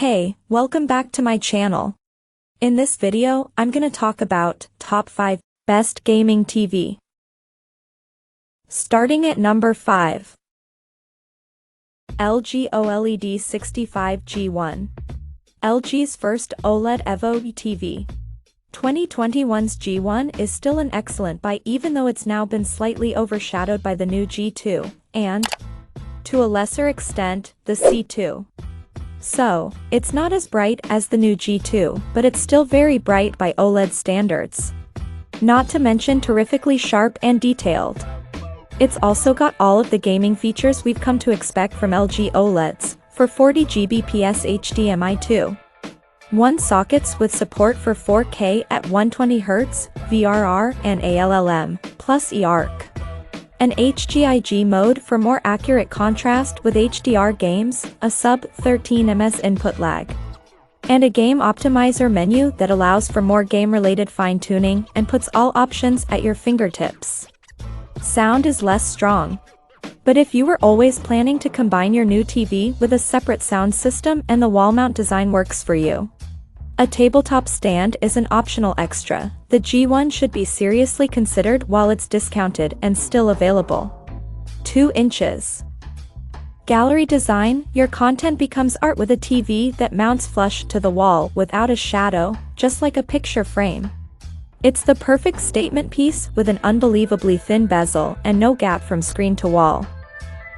Hey, welcome back to my channel. In this video, I'm gonna talk about top 5 best gaming TV. Starting at number 5. LG OLED 65G1. LG's first OLED Evo TV. 2021's G1 is still an excellent buy even though it's now been slightly overshadowed by the new G2, and, to a lesser extent, the C2. So, it's not as bright as the new G2, but it's still very bright by OLED standards. Not to mention terrifically sharp and detailed. It's also got all of the gaming features we've come to expect from LG OLEDs, for 40Gbps HDMI 2.1 sockets with support for 4K at 120Hz, VRR and ALLM, plus eARC. An HGIG mode for more accurate contrast with HDR games, a sub-13 ms input lag. And a game optimizer menu that allows for more game-related fine-tuning and puts all options at your fingertips. Sound is less strong. But if you were always planning to combine your new TV with a separate sound system and the wall mount design works for you, a tabletop stand is an optional extra. The G1 should be seriously considered while it's discounted and still available. 2 inches. Gallery design, your content becomes art with a TV that mounts flush to the wall without a shadow, just like a picture frame. It's the perfect statement piece with an unbelievably thin bezel and no gap from screen to wall.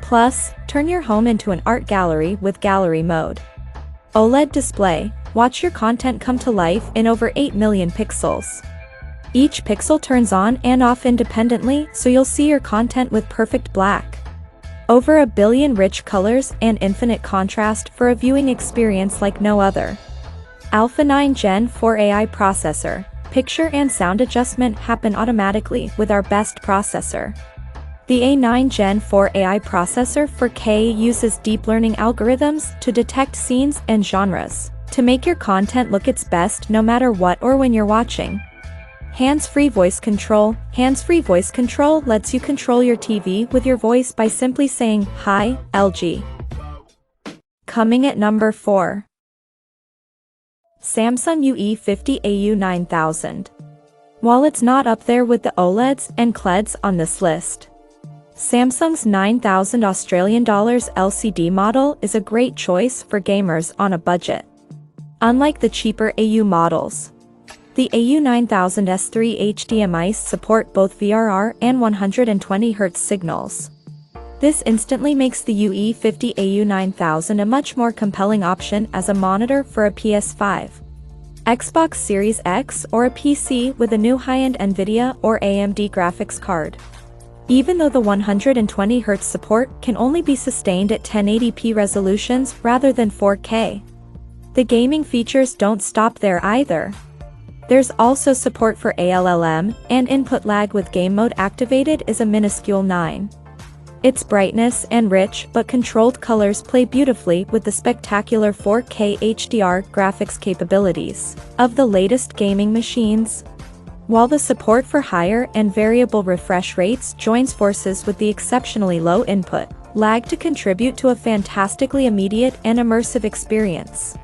Plus, turn your home into an art gallery with gallery mode. OLED display. Watch your content come to life in over 8 million pixels. Each pixel turns on and off independently, so you'll see your content with perfect black. Over 1 billion rich colors and infinite contrast for a viewing experience like no other. Alpha 9 Gen 4 AI processor. Picture and sound adjustment happen automatically with our best processor. The A9 Gen 4 AI processor for K uses deep learning algorithms to detect scenes and genres, to make your content look its best no matter what or when you're watching. Hands-free voice control. Hands-free voice control lets you control your TV with your voice by simply saying, "Hi, LG." Coming at number 4. Samsung UE50 AU9000. While it's not up there with the OLEDs and QLEDs on this list, Samsung's $9,000 Australian dollars LCD model is a great choice for gamers on a budget. Unlike the cheaper AU models, the AU9000 S3 HDMIs support both VRR and 120Hz signals. This instantly makes the UE50 AU9000 a much more compelling option as a monitor for a PS5, Xbox Series X or a PC with a new high-end NVIDIA or AMD graphics card. Even though the 120Hz support can only be sustained at 1080p resolutions rather than 4K. The gaming features don't stop there either. There's also support for ALLM, and input lag with game mode activated is a minuscule 9. Its brightness and rich but controlled colors play beautifully with the spectacular 4K HDR graphics capabilities of the latest gaming machines. While the support for higher and variable refresh rates joins forces with the exceptionally low input lag to contribute to a fantastically immediate and immersive experience.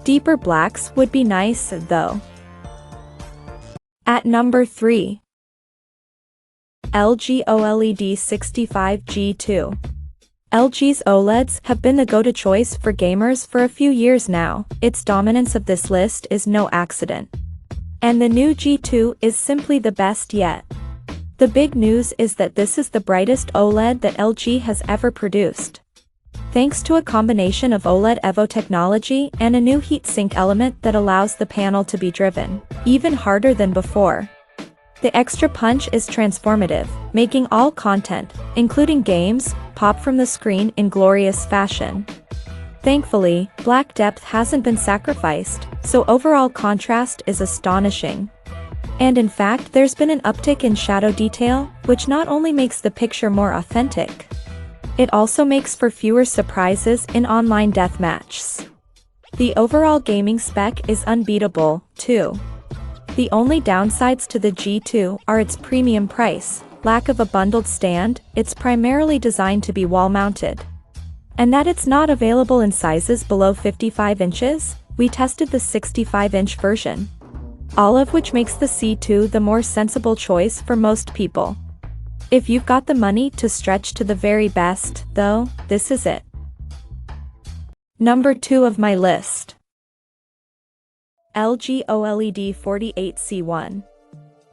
Deeper blacks would be nice, though. At number 3. LG OLED 65G2. LG's OLEDs have been the go-to choice for gamers for a few years now. Its dominance of this list is no accident. And the new G2 is simply the best yet. The big news is that this is the brightest OLED that LG has ever produced. Thanks to a combination of OLED Evo technology and a new heatsink element that allows the panel to be driven even harder than before. The extra punch is transformative, making all content, including games, pop from the screen in glorious fashion. Thankfully, black depth hasn't been sacrificed, so overall contrast is astonishing. And in fact, there's been an uptick in shadow detail, which not only makes the picture more authentic, it also makes for fewer surprises in online deathmatches. The overall gaming spec is unbeatable, too. The only downsides to the G2 are its premium price, lack of a bundled stand. It's primarily designed to be wall-mounted. And that it's not available in sizes below 55 inches, we tested the 65-inch version. All of which makes the C2 the more sensible choice for most people. If you've got the money to stretch to the very best, though, this is it. Number 2 of my list. LG OLED 48C1.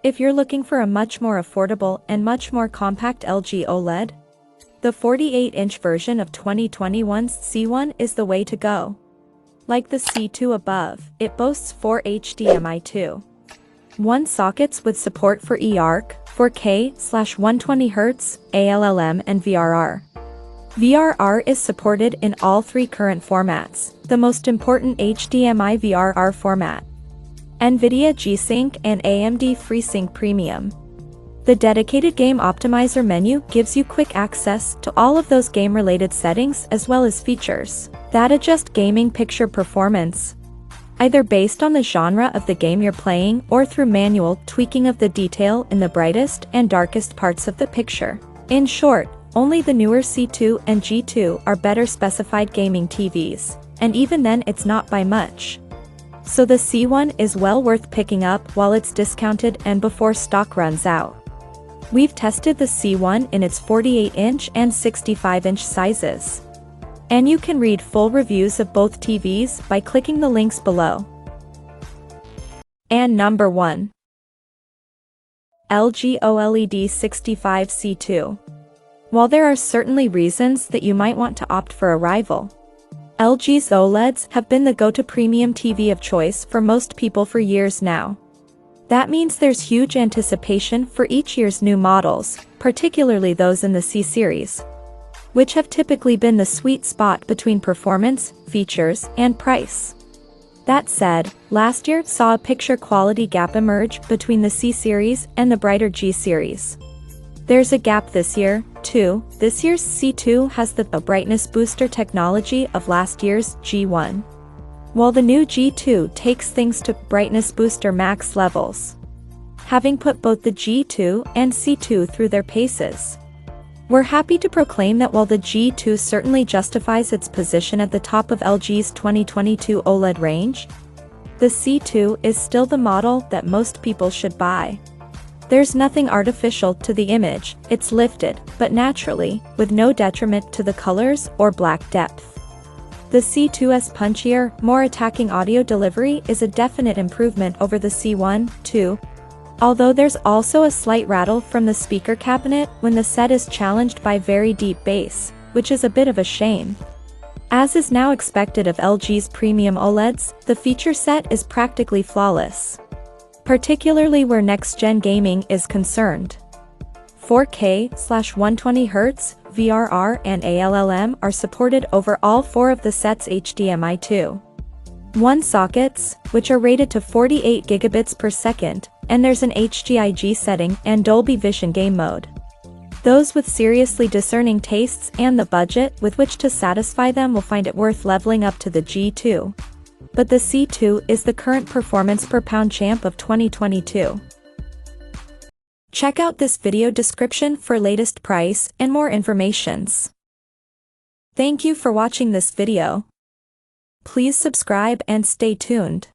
If you're looking for a much more affordable and much more compact LG OLED, the 48-inch version of 2021's C1 is the way to go. Like the C2 above, it boasts 4 HDMI 2.1 sockets with support for eARC, 4K/120Hz, ALLM and VRR. VRR is supported in all 3 current formats, the most important HDMI VRR format: NVIDIA G-Sync and AMD FreeSync Premium. The dedicated Game Optimizer menu gives you quick access to all of those game-related settings as well as features that adjust gaming picture performance, either based on the genre of the game you're playing or through manual tweaking of the detail in the brightest and darkest parts of the picture. In short, only the newer C2 and G2 are better specified gaming TVs, and even then it's not by much. So the C1 is well worth picking up while it's discounted and before stock runs out. We've tested the C1 in its 48-inch and 65-inch sizes. And you can read full reviews of both TVs by clicking the links below. And number 1. LG OLED 65C2. While there are certainly reasons that you might want to opt for a rival, LG's OLEDs have been the go-to premium TV of choice for most people for years now. That means there's huge anticipation for each year's new models, particularly those in the C-series, which have typically been the sweet spot between performance, features, and price. That said, last year saw a picture quality gap emerge between the C-series and the brighter G-series. There's a gap this year, too. This year's C2 has the brightness booster technology of last year's G1, while the new G2 takes things to brightness booster max levels, having put both the G2 and C2 through their paces. We're happy to proclaim that while the G2 certainly justifies its position at the top of LG's 2022 OLED range, the C2 is still the model that most people should buy. There's nothing artificial to the image, it's lifted, but naturally, with no detriment to the colors or black depth. The C2's punchier, more attacking audio delivery is a definite improvement over the C1, too. Although there's also a slight rattle from the speaker cabinet when the set is challenged by very deep bass, which is a bit of a shame. As is now expected of LG's premium OLEDs, the feature set is practically flawless, particularly where next-gen gaming is concerned. 4K/120Hz, VRR and ALLM are supported over all 4 of the set's HDMI 2.1 sockets, which are rated to 48 gigabits per second, and there's an HGIG setting and Dolby Vision game mode. Those with seriously discerning tastes and the budget with which to satisfy them will find it worth leveling up to the G2. But the C2 is the current performance per pound champ of 2022. Check out this video description for latest price and more informations. Thank you for watching this video. Please subscribe and stay tuned.